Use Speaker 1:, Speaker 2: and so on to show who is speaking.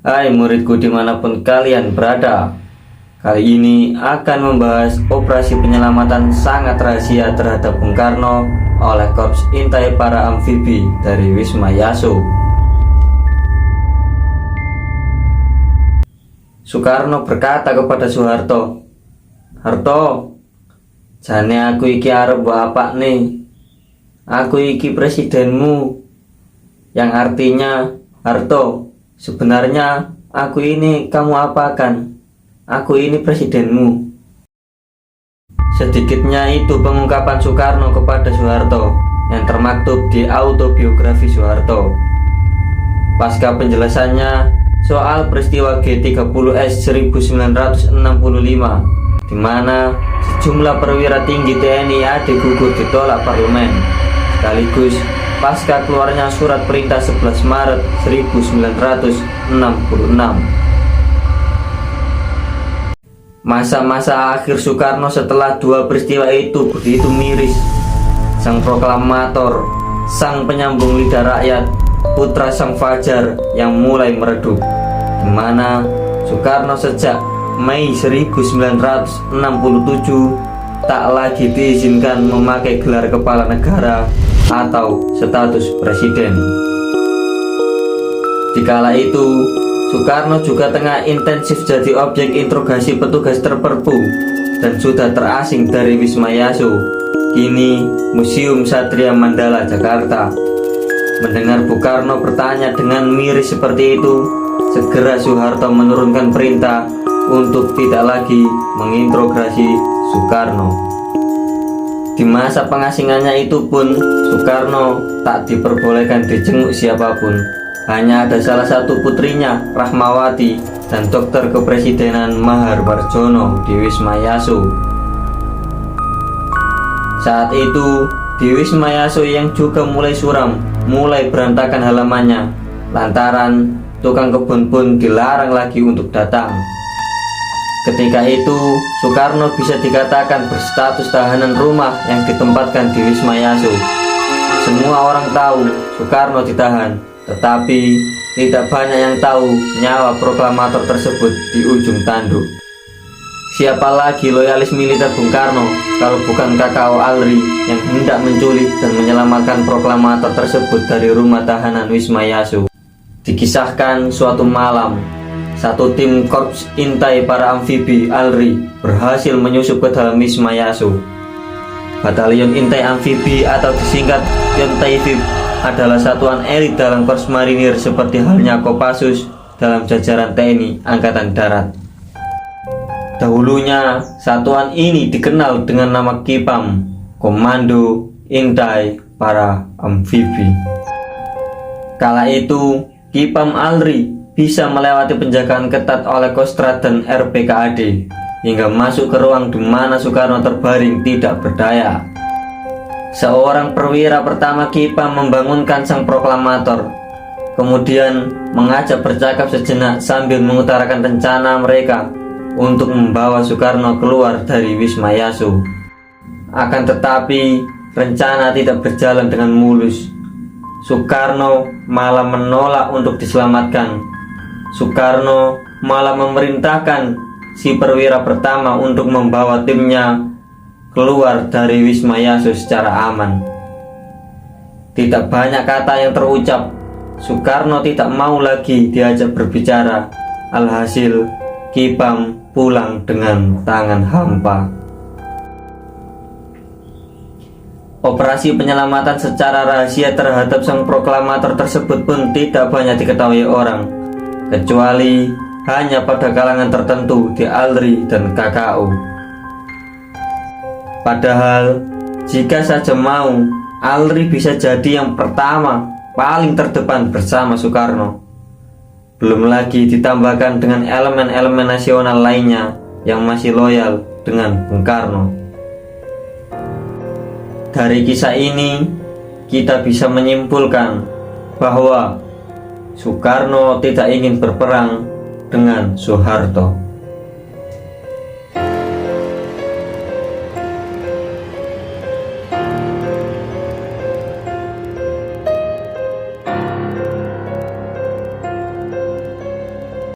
Speaker 1: Hai muridku dimanapun kalian berada. Kali ini akan membahas operasi penyelamatan sangat rahasia terhadap Bung Karno oleh Korps Intai Para Amfibi dari Wisma Yaso. Soekarno berkata kepada Soeharto, "Harto, jane aku iki arep mbok apakne. Aku iki presidenmu." Yang artinya, Harto, sebenarnya aku ini kamu apakan? Aku ini presidenmu. Sedikitnya itu pengungkapan Soekarno kepada Soeharto yang termaktub di autobiografi Soeharto. Pasca penjelasannya soal peristiwa G30S 1965, di mana sejumlah perwira tinggi TNI AD gugur ditolak parlemen, sekaligus pasca keluarnya surat perintah 11 Maret 1966. Masa-masa akhir Soekarno setelah dua peristiwa itu begitu miris. Sang proklamator, sang penyambung lidah rakyat, putra sang fajar yang mulai meredup, di mana Soekarno sejak Mei 1967 tak lagi diizinkan memakai gelar kepala negara atau status presiden. Dikala itu Soekarno juga tengah intensif jadi objek interogasi petugas terperpu dan sudah terasing dari Wisma Yaso, kini Museum Satria Mandala Jakarta. Mendengar Bung Karno bertanya dengan miris seperti itu, segera Soeharto menurunkan perintah untuk tidak lagi menginterogasi Soekarno. Di masa pengasingannya itu pun Soekarno tak diperbolehkan dijenguk siapapun. Hanya ada salah satu putrinya, Rahmawati, dan dokter kepresidenan Mahar Warjono di Wisma Yaso. Saat itu di Wisma Yaso yang juga mulai suram, mulai berantakan halamannya, lantaran tukang kebun pun dilarang lagi untuk datang. Ketika itu Soekarno bisa dikatakan berstatus tahanan rumah yang ditempatkan di Wisma Yaso. Semua orang tahu Soekarno ditahan, tetapi tidak banyak yang tahu nyawa proklamator tersebut di ujung tanduk. Siapa lagi loyalis militer Bung Karno kalau bukan Kakao Alri yang hendak menculik dan menyelamatkan proklamator tersebut dari rumah tahanan Wisma Yaso. Dikisahkan suatu malam, satu tim Korps Intai Para Amfibi Alri berhasil menyusup ke dalam Wisma Yaso. Batalion Intai Amfibi atau disingkat Yontaifib adalah satuan elit dalam Korps Marinir seperti halnya Kopassus dalam jajaran TNI Angkatan Darat. Dahulunya satuan ini dikenal dengan nama KIPAM, Komando Intai Para Amfibi. Kala itu KIPAM Alri bisa melewati penjagaan ketat oleh Kostrad dan RPKAD hingga masuk ke ruang di mana Soekarno terbaring tidak berdaya. Seorang perwira pertama KIPAM membangunkan sang proklamator, kemudian mengajak bercakap sejenak sambil mengutarakan rencana mereka untuk membawa Soekarno keluar dari Wisma Yaso. Akan tetapi rencana tidak berjalan dengan mulus. Soekarno malah menolak untuk diselamatkan. Soekarno malah memerintahkan si perwira pertama untuk membawa timnya keluar dari Wisma Yaso secara aman. Tidak banyak kata yang terucap. Soekarno tidak mau lagi diajak berbicara. Alhasil KIPAM pulang dengan tangan hampa. Operasi penyelamatan secara rahasia terhadap sang proklamator tersebut pun tidak banyak diketahui orang, kecuali hanya pada kalangan tertentu di Alri dan KKO. Padahal jika saja mau, Alri bisa jadi yang pertama, paling terdepan bersama Soekarno. Belum lagi ditambahkan dengan elemen-elemen nasional lainnya yang masih loyal dengan Bung Karno. Dari kisah ini kita bisa menyimpulkan bahwa Soekarno tidak ingin berperang dengan Soeharto.